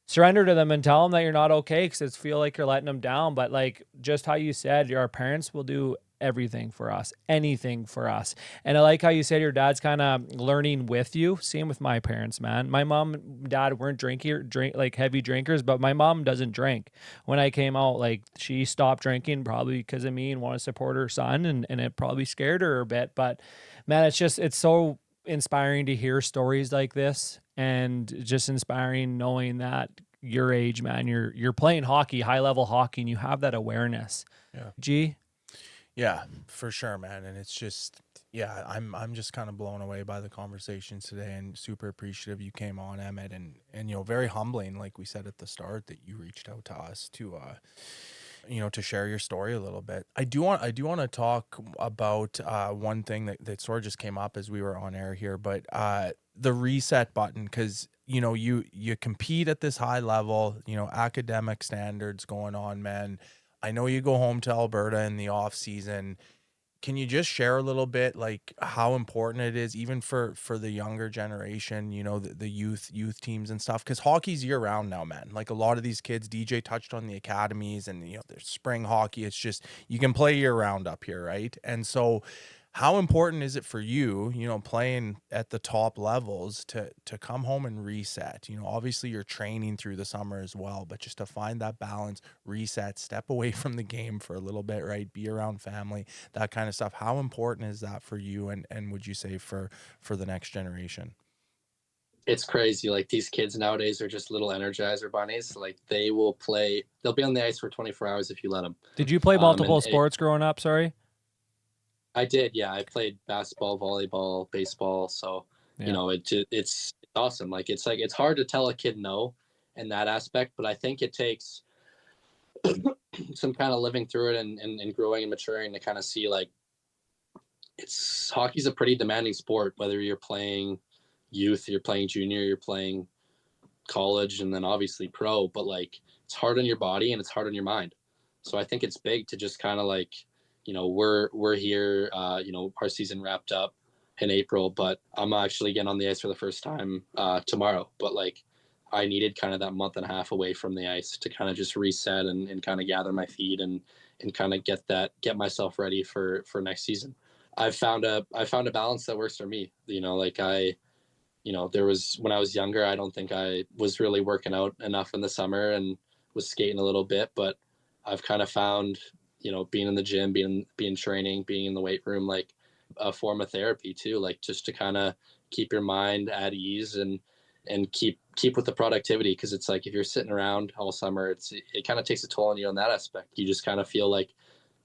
[SPEAKER 2] surrender to them and tell them that you're not okay, because it's feel like you're letting them down. But like just how you said, our parents will do everything for us, anything for us. And I like how you said your dad's kind of learning with you. Same with my parents, man. My mom and dad weren't drink like heavy drinkers, but my mom doesn't drink. When I came out, like she stopped drinking probably because of me and wanted to support her son, and it probably scared her a bit. But man, it's so inspiring to hear stories like this, and just inspiring knowing that your age, man, you're playing hockey, high level hockey, and you have that awareness.
[SPEAKER 1] Yeah.
[SPEAKER 2] G.
[SPEAKER 1] Yeah, for sure, man. And it's just, yeah, I'm just kind of blown away by the conversations today, and super appreciative you came on, Emmett, and very humbling, like we said at the start, that you reached out to us to to share your story a little bit. I do want to talk about one thing that sort of just came up as we were on air here, but the reset button, because you compete at this high level, academic standards going on, man. I know you go home to Alberta in the off season. Can you just share a little bit, like how important it is, even for the younger generation, the youth teams and stuff? Because hockey's year round now, man. Like a lot of these kids, DJ touched on the academies and there's spring hockey. It's just, you can play year round up here, right? And so How important is it for you, playing at the top levels to come home and reset? Obviously you're training through the summer as well, but just to find that balance, reset, step away from the game for a little bit, right? Be around family, that kind of stuff. How important is that for you and would you say for the next generation?
[SPEAKER 3] It's crazy. Like these kids nowadays are just little energizer bunnies. Like they'll be on the ice for 24 hours if you let them.
[SPEAKER 2] Did you play
[SPEAKER 3] And
[SPEAKER 2] multiple sports growing up? Sorry.
[SPEAKER 3] I did, yeah. I played basketball, volleyball, baseball. So,
[SPEAKER 2] Yeah.
[SPEAKER 3] it's awesome. Like it's hard to tell a kid no in that aspect, but I think it takes some kind of living through it and growing and maturing to kind of see like hockey's a pretty demanding sport, whether you're playing youth, you're playing junior, you're playing college, and then obviously pro, but like it's hard on your body and it's hard on your mind. So I think it's big to just kind of like, we're here, our season wrapped up in April, but I'm actually getting on the ice for the first time tomorrow. But like I needed kind of that month and a half away from the ice to kind of just reset and kind of gather my feet and kind of get myself ready for next season. I found a balance that works for me. There was when I was younger, I don't think I was really working out enough in the summer and was skating a little bit, but I've kind of found, being in the gym, being training, being in the weight room, like a form of therapy too, like just to kind of keep your mind at ease and keep with the productivity. Cause it's like, if you're sitting around all summer, it kind of takes a toll on you on that aspect. You just kind of feel like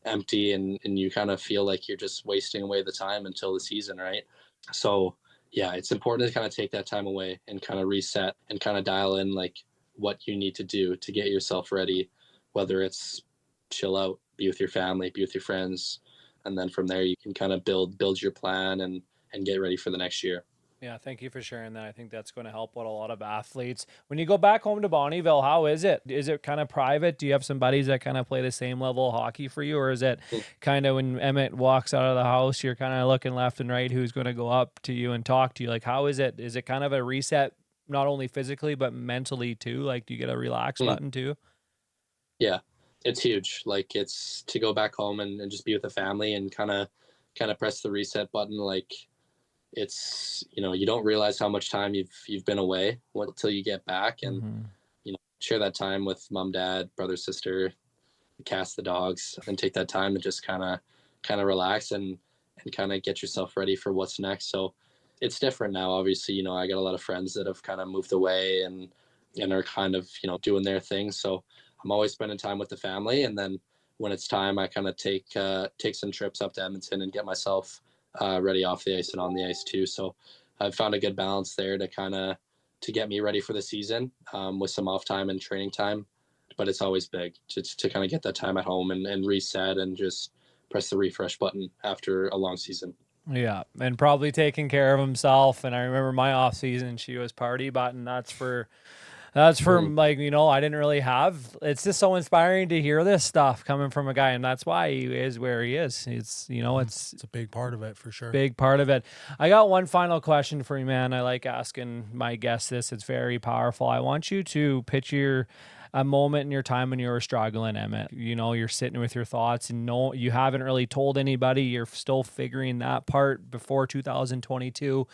[SPEAKER 3] empty and you kind of feel like you're just wasting away the time until the season. Right. So yeah, it's important to kind of take that time away and kind of reset and kind of dial in like what you need to do to get yourself ready, whether it's chill out, be with your family, be with your friends, and then from there you can kind of build your plan and get ready for the next year.
[SPEAKER 2] Yeah, thank you for sharing that. I think that's going to help out a lot of athletes. When you go back home to Bonnyville, how is it? Is it kind of private? Do you have some buddies that kind of play the same level of hockey for you? Or is it kind of when Emmett walks out of the house, you're kind of looking left and right who's going to go up to you and talk to you? Like, how is it? Is it kind of a reset, not only physically, but mentally too? Like, do you get a relax button too?
[SPEAKER 3] Yeah, it's huge. Like it's to go back home and just be with the family and kind of press the reset button. Like it's, you don't realize how much time you've been away until you get back and share that time with mom, dad, brother, sister, cast the dogs, and take that time to just kind of relax and kind of get yourself ready for what's next. So it's different now. Obviously, I got a lot of friends that have kind of moved away and are kind of, doing their thing. So I'm always spending time with the family, and then when it's time, I kind of take some trips up to Edmonton and get myself ready off the ice and on the ice too. So I've found a good balance there to get me ready for the season, with some off time and training time. But it's always big to kind of get that time at home and reset and just press the refresh button after a long season.
[SPEAKER 2] Yeah, and probably taking care of himself. And I remember my off season, she was party button. That's for like, I didn't really have, it's just so inspiring to hear this stuff coming from a guy. And that's why he is where he is. It's,
[SPEAKER 1] It's a big part of it for sure.
[SPEAKER 2] big part of it. I got one final question for you, man. I like asking my guests this. It's very powerful. I want you to picture a moment in your time when you were struggling, Emmett. You're sitting with your thoughts and you haven't really told anybody. You're still figuring that part before 2022.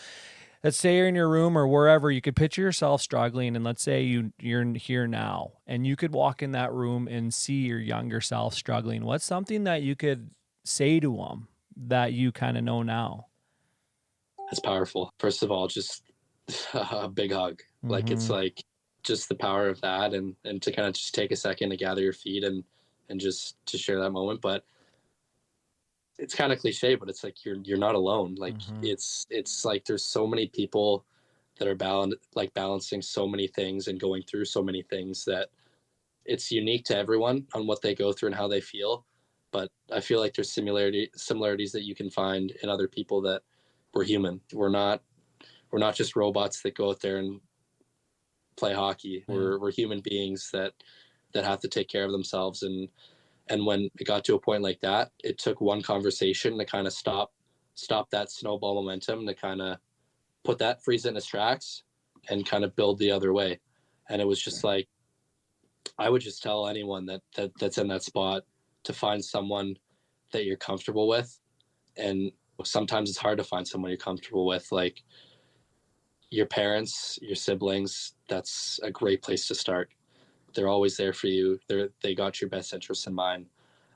[SPEAKER 2] Let's say you're in your room or wherever. You could picture yourself struggling, and let's say you're here now and you could walk in that room and see your younger self struggling. What's something that you could say to them that you kind of know now?
[SPEAKER 3] That's powerful. First of all, just a big hug. Like it's like just the power of that and to kind of just take a second to gather your feet and just to share that moment. But it's kind of cliche, but it's like you're not alone. Like it's like there's so many people that are balancing so many things and going through so many things that it's unique to everyone on what they go through and how they feel. But I feel like there's similarities that you can find in other people, that we're human. We're not just robots that go out there and play hockey. We're human beings that have to take care of themselves. And when it got to a point like that, it took one conversation to kind of stop that snowball momentum, to kind of freeze it in its tracks and kind of build the other way. And it was just like, I would just tell anyone that's in that spot to find someone that you're comfortable with and sometimes it's hard to find someone you're comfortable with. Like your parents, your siblings, that's a great place to start. They're always there for you. They got your best interests in mind.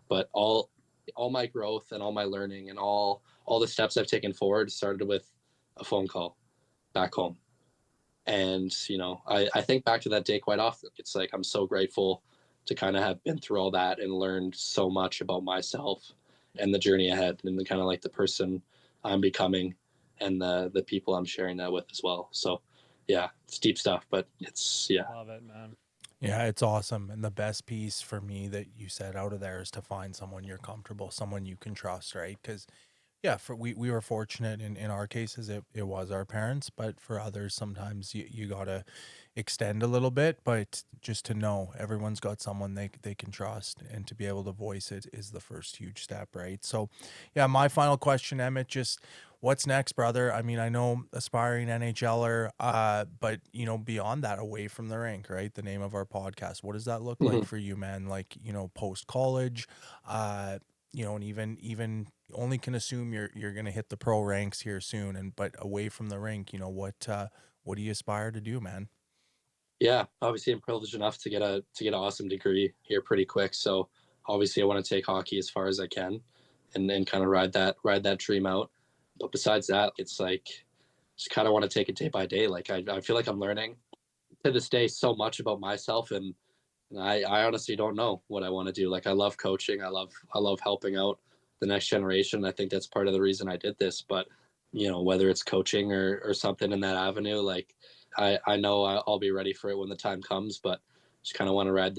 [SPEAKER 3] But all my growth and all my learning and all the steps I've taken forward started with a phone call back home. And, I think back to that day quite often. It's like I'm so grateful to kind of have been through all that and learned so much about myself and the journey ahead and the kind of like the person I'm becoming and the people I'm sharing that with as well. So yeah, it's deep stuff, but it's, yeah.
[SPEAKER 2] Love it, man.
[SPEAKER 1] Yeah, it's awesome. And the best piece for me that you said out of there is to find someone you're comfortable, someone you can trust, right? Because yeah, we were fortunate in our cases, it was our parents, but for others, sometimes you gotta extend a little bit, but just to know everyone's got someone they can trust and to be able to voice it is the first huge step, right? So yeah, my final question, Emmett, just what's next, brother? I mean, I know aspiring NHLer, but beyond that, away from the rink, right? The name of our podcast. What does that look like for you, man? Like, post college, and even only can assume you're gonna hit the pro ranks here soon. But away from the rink, what do you aspire to do, man?
[SPEAKER 3] Yeah, obviously I'm privileged enough to get an awesome degree here pretty quick. So obviously I want to take hockey as far as I can and kind of ride that dream out. But besides that, it's like just kind of want to take it day by day. Like I feel like I'm learning to this day so much about myself, and I honestly don't know what I want to do. Like I love coaching. I love helping out the next generation. I think that's part of the reason I did this. But whether it's coaching or something in that avenue, like I know I'll be ready for it when the time comes. But just kind of want to ride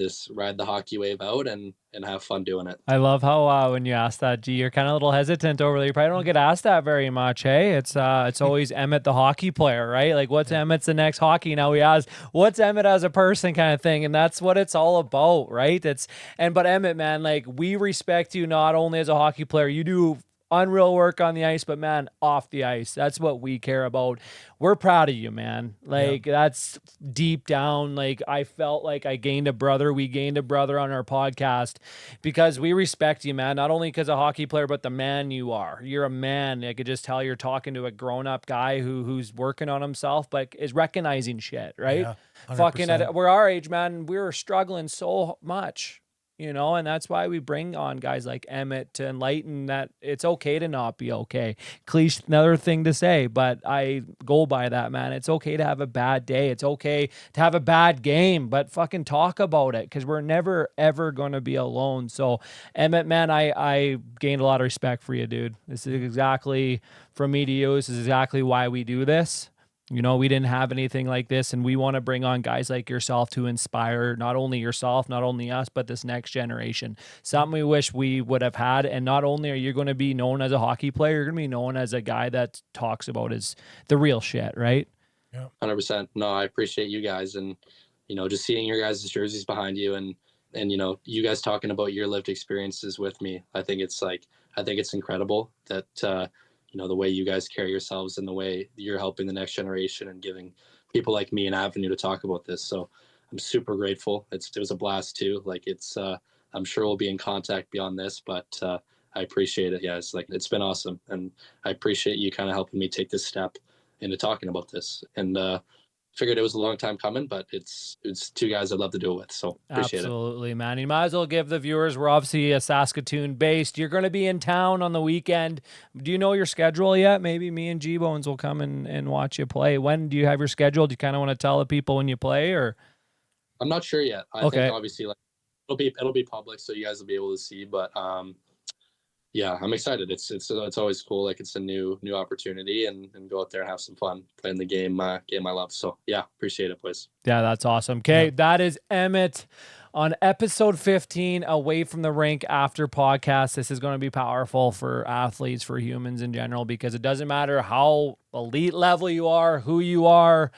[SPEAKER 3] the hockey wave out and have fun doing it.
[SPEAKER 2] I love how when you ask that, G, you're kind of a little hesitant over there. You probably don't get asked that very much, hey? It's always Emmett the hockey player, right? Like, what's Emmett's the next hockey? Now we ask, what's Emmett as a person, kind of thing, and that's what it's all about, right? But Emmett, man, like we respect you not only as a hockey player, you do unreal work on the ice, but man, off the ice, that's what we care about. We're proud of you, man. Like that's deep down. Like I felt like we gained a brother on our podcast because we respect you, man. Not only because a hockey player, but the man you are. You're a man. I could just tell you're talking to a grown-up guy who's working on himself, but is recognizing shit, right?
[SPEAKER 1] Yeah, 100%.
[SPEAKER 2] Fucking we're our age, man. We were struggling so much. And that's why we bring on guys like Emmett to enlighten that it's okay to not be okay. Cliche, another thing to say, but I go by that, man. It's okay to have a bad day. It's okay to have a bad game, but fucking talk about it because we're never, ever going to be alone. So, Emmett, man, I gained a lot of respect for you, dude. This is exactly, from me to you, this is exactly why we do this. We didn't have anything like this, and we want to bring on guys like yourself to inspire not only yourself, not only us, but this next generation. Something we wish we would have had. And not only are you going to be known as a hockey player, you're going to be known as a guy that talks about the real shit, right?
[SPEAKER 3] Yeah, 100%. No, I appreciate you guys, and just seeing your guys' jerseys behind you, and you guys talking about your lived experiences with me. I think it's incredible that the way you guys carry yourselves and the way you're helping the next generation and giving people like me an avenue to talk about this. So I'm super grateful. It was a blast too. Like I'm sure we'll be in contact beyond this, but I appreciate it. Yeah, it's been awesome. And I appreciate you kind of helping me take this step into talking about this. And figured it was a long time coming, but it's two guys I'd love to do it with. So appreciate
[SPEAKER 2] Absolutely, man. You might as well give the viewers, we're obviously a Saskatoon based. You're going to be in town on the weekend. Do you know your schedule yet? Maybe me and G-Bones will come and watch you play. When do you have your schedule? Do you kind of want to tell the people when you play, or?
[SPEAKER 3] I'm not sure yet. I think obviously it'll be public, so you guys will be able to see, but yeah, I'm excited. It's always cool. Like it's a new opportunity and go out there and have some fun playing the game I love. So yeah, appreciate it, boys.
[SPEAKER 2] Yeah, that's awesome. Okay, That is Emmett on episode 15, Away from the Rink After Podcast. This is going to be powerful for athletes, for humans in general, because it doesn't matter how elite level you are, who you are.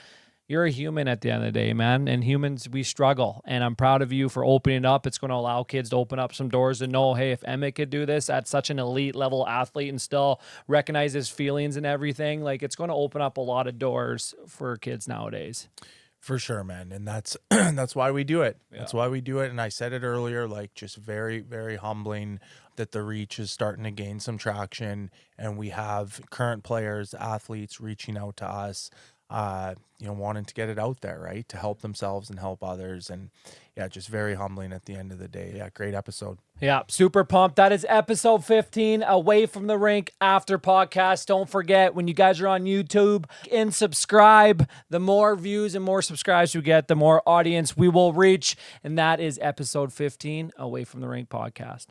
[SPEAKER 2] You're a human at the end of the day, man. And humans, we struggle. And I'm proud of you for opening up. It's going to allow kids to open up some doors and know, hey, if Emmett could do this at such an elite level athlete and still recognize his feelings and everything, like it's going to open up a lot of doors for kids nowadays.
[SPEAKER 1] For sure, man. And that's that's why we do it. That's
[SPEAKER 2] Yeah.
[SPEAKER 1] why we do it. And I said it earlier, like just very, very humbling that the reach is starting to gain some traction, and we have current players, athletes reaching out to us, wanting to get it out there, right? To help themselves and help others. And yeah, just very humbling at the end of the day. Yeah, great episode.
[SPEAKER 2] Yeah, super pumped. That is episode 15, Away from the Rink After Podcast. Don't forget, when you guys are on YouTube, and subscribe. The more views and more subscribes we get, the more audience we will reach. And that is episode 15, Away from the Rink Podcast.